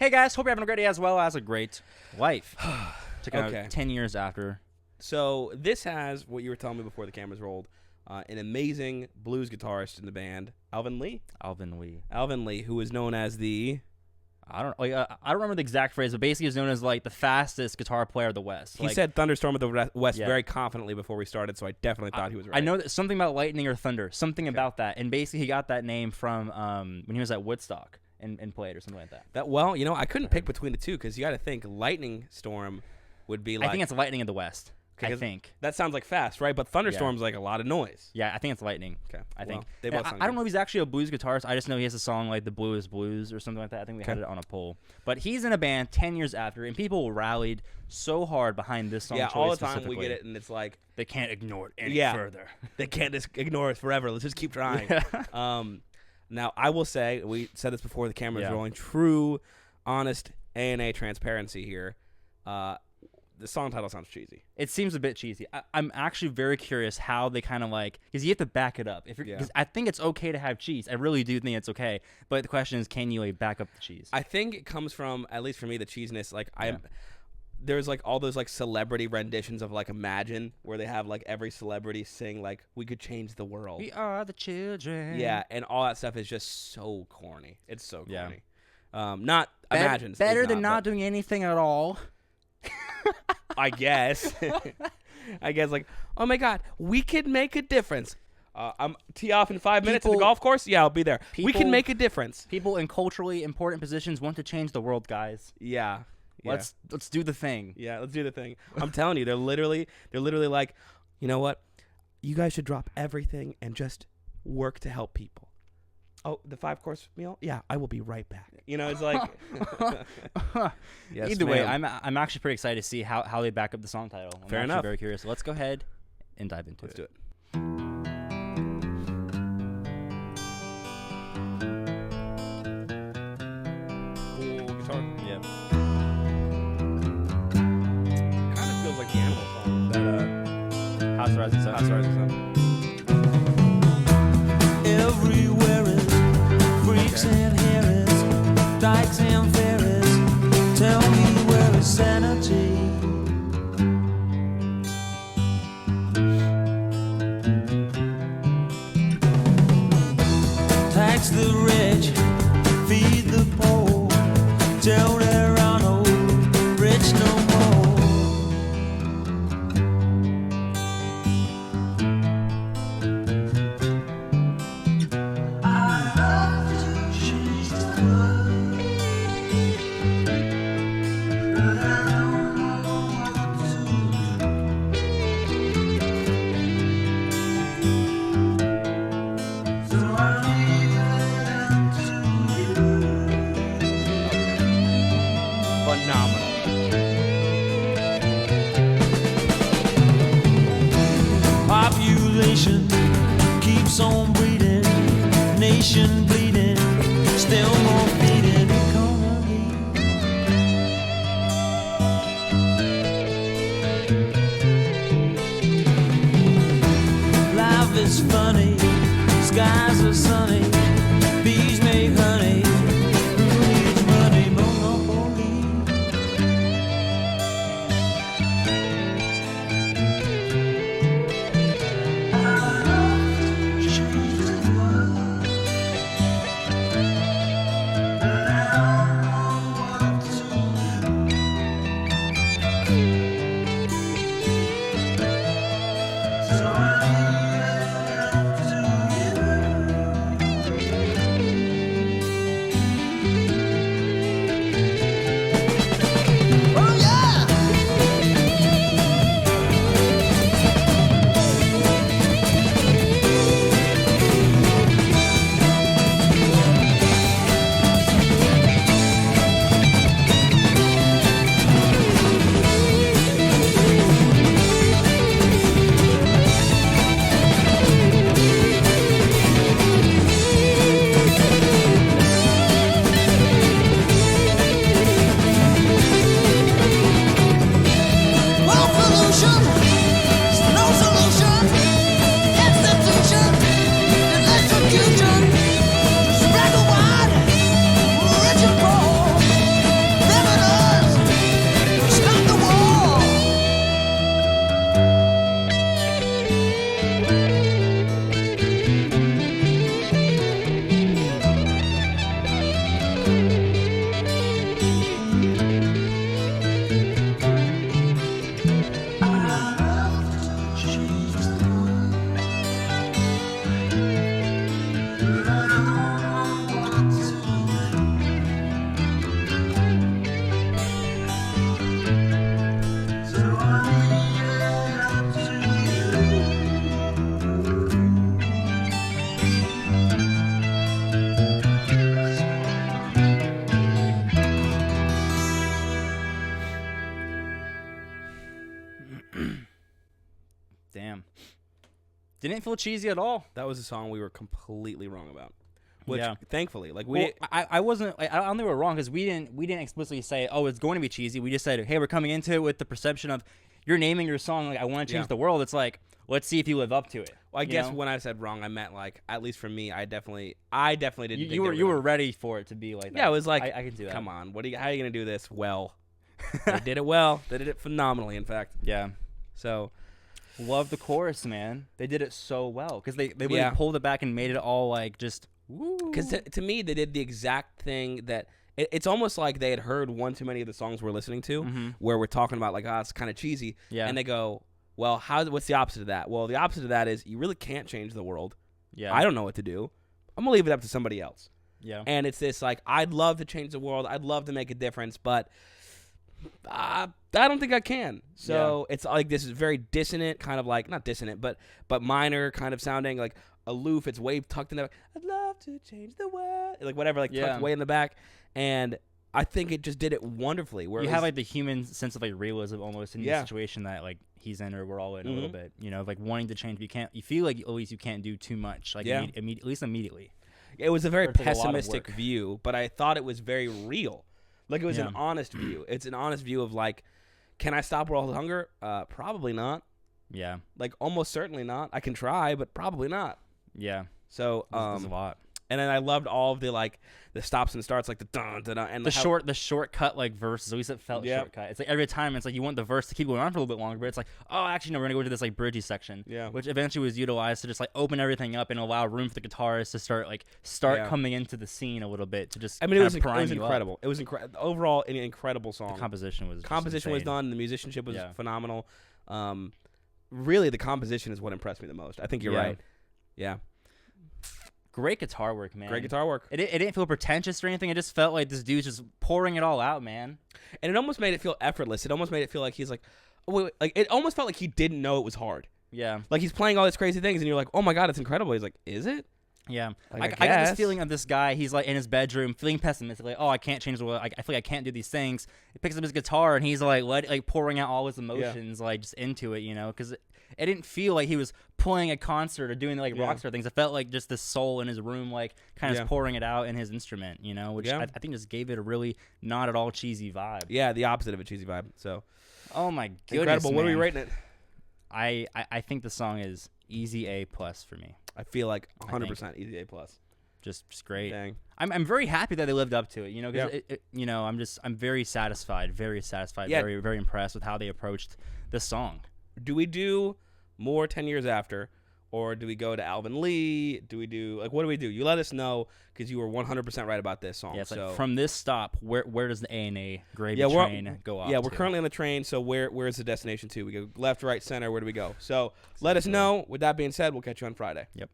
Hey guys, hope you're having a great day as well as a great life. Took out Okay. 10 years after. So this has what you were telling me before the cameras rolled. An amazing blues guitarist in the band, Alvin Lee. Alvin Lee. Alvin Lee, who is known as the I don't remember the exact phrase, but basically he's known as like the fastest guitar player of the West. he said thunderstorm of the West Yeah. very confidently before we started, so I definitely thought he was right. I know that something about lightning or thunder, something about that, and basically he got that name from when he was at Woodstock and played or something like that. I couldn't pick between the two because you got to think lightning storm would be like. I think it's lightning in the West. I 'cause think. that sounds like fast, right? But thunderstorm's like a lot of noise. Yeah, I think it's lightning. Okay, I think. they And both sound I don't good. know if he's actually a blues guitarist. I just know he has a song like "The Blue Is Blues" or something like that. I think we had it on a poll. But he's in a band 10 years after, and people rallied so hard behind this song. Yeah, choice all the time we specifically. get it, and it's like They can't ignore it any Yeah. further. they can't just ignore it forever. Let's just keep trying. Now I will say we said this before the camera's Yeah. rolling. True, honest A&A transparency here. The song title sounds cheesy. It seems a bit cheesy. I'm actually very curious how they kind of like, because you have to back it up. Because I think it's okay to have cheese. I really do think it's okay. But the question is, can you like back up the cheese? I think it comes from, at least for me, the cheesiness. Like there's like all those like celebrity renditions of like Imagine, where they have like every celebrity sing like "We could change the world." We are the children. Yeah, and all that stuff is just so corny. It's so Yeah. corny. Not Imagine's better is than not but doing anything at all. I guess. I guess like, oh my God, we could make a difference. I'm tee off in 5 minutes at the People- golf course. Yeah, I'll be there. We can people- make a difference. People in culturally important positions want to change the world, guys. Yeah. Let's do the thing. Yeah, let's do the thing. I'm telling you, they're literally like, you know what? You guys should drop everything and just work to help people. Oh, the 5-course meal? Yeah, I will be right back. You know, it's like yes, Either way, ma'am. I'm actually pretty excited to see how they back up the song title. I'm Fair actually enough. very curious. Let's go ahead and dive into Let's it. do it. Cool guitar. Yeah. Kind of feels like the Animal song. That House Rising Sun. House Rising Sun. Everywhere is freaks and harris, dykes and fairies. Tell me where is sanity? Tax the rich, feed the poor. Tell there are no rich no more. Phenomenal. Population keeps on breeding, nation bleeding, still more feeding economy. Life is funny, skies are sunny, bees make honey. Who needs money? Monopoly. Didn't feel cheesy at all. That was a song we were completely wrong about. Which, Yeah. thankfully, like Well, I wasn't. I don't think we were wrong because we didn't explicitly say, oh, it's going to be cheesy. We just said, hey, we're coming into it with the perception of you're naming your song like I want to change the world. It's like, let's see if you live up to it. Well, I guess know? when I said wrong, I meant like, at least for me, I definitely didn't. You were ready for it to be like that. Yeah, it was like, I can do that. Come on, how are you gonna do this? Well, they did it well. They did it phenomenally, in fact. Yeah. So, love the chorus, man. They did it so well because they really Yeah. pulled it back and made it all like just. because to me, they did the exact thing that. It's almost like they had heard one too many of the songs we're listening to, where we're talking about like, it's kind of cheesy, Yeah. and they go, well, what's the opposite of that? Well, the opposite of that is you really can't change the world. Yeah. I don't know what to do. I'm gonna leave it up to somebody else. Yeah. And it's this like, I'd love to change the world. I'd love to make a difference, but I don't think I can. So it's like this is very dissonant, kind of like not dissonant, but minor kind of sounding like aloof. It's way tucked in the. I'd love to change the world, like whatever, like tucked way in the back. And I think it just did it wonderfully. Where you have like the human sense of like realism almost in the Yeah. situation that like he's in or we're all in a little bit. You know, like wanting to change, but you feel like at least you can't do too much. Like at least immediately. It was a very It's like a lot of pessimistic work. view, but I thought it was very real. Like it was an honest view. It's an honest view of like, can I stop world hunger? Probably not. Yeah. Like almost certainly not. I can try, but probably not. Yeah. So There's a lot. and then I loved all of the like the stops and starts, like the dun dun dun, and The shortcut like verses. At least it felt shortcut. It's like every time it's like you want the verse to keep going on for a little bit longer, but it's like, oh, actually no, we're gonna go to this like bridgey section. Yeah. Which eventually was utilized to just like open everything up and allow room for the guitarist to start coming into the scene a little bit to just. I mean, it was incredible. incredible. It was overall an incredible song. The composition was was done. The musicianship was phenomenal. Really, the composition is what impressed me the most. I think you're right. Yeah. Great guitar work, man. Great guitar work. It didn't feel pretentious or anything. It just felt like this dude's just pouring it all out, man. And it almost made it feel effortless. It almost made it feel like he's like, wait, like it almost felt like he didn't know it was hard. Yeah. Like he's playing all these crazy things, and you're like, oh my god, it's incredible. He's like, is it? Yeah. Like, I got this feeling of this guy. He's like in his bedroom, feeling pessimistic. Like, oh, I can't change the world. I feel like I can't do these things. He picks up his guitar and he's like pouring out all his emotions, like just into it, you know, because it didn't feel like he was playing a concert or doing like rock star things. It felt like just this soul in his room, like kind of pouring it out in his instrument, you know, which I think just gave it a really not at all cheesy vibe. Yeah, the opposite of a cheesy vibe. So, oh my goodness, incredible. Man. What are we rating it? I think the song is easy A+ for me. I feel like 100% easy A+. Just great. Dang. I'm very happy that they lived up to it, you know, because you know, I'm very satisfied, very very impressed with how they approached the song. Do we do more 10 years after, or do we go to Alvin Lee? Do we do what do we do? You let us know, because you were 100% right about this song. Yeah, it's so like from this stop, where does the A&A gravy train go off? Yeah, we're currently on the train, so where's the destination to? We go left, right, center. Where do we go? So let us know. With that being said, we'll catch you on Friday. Yep.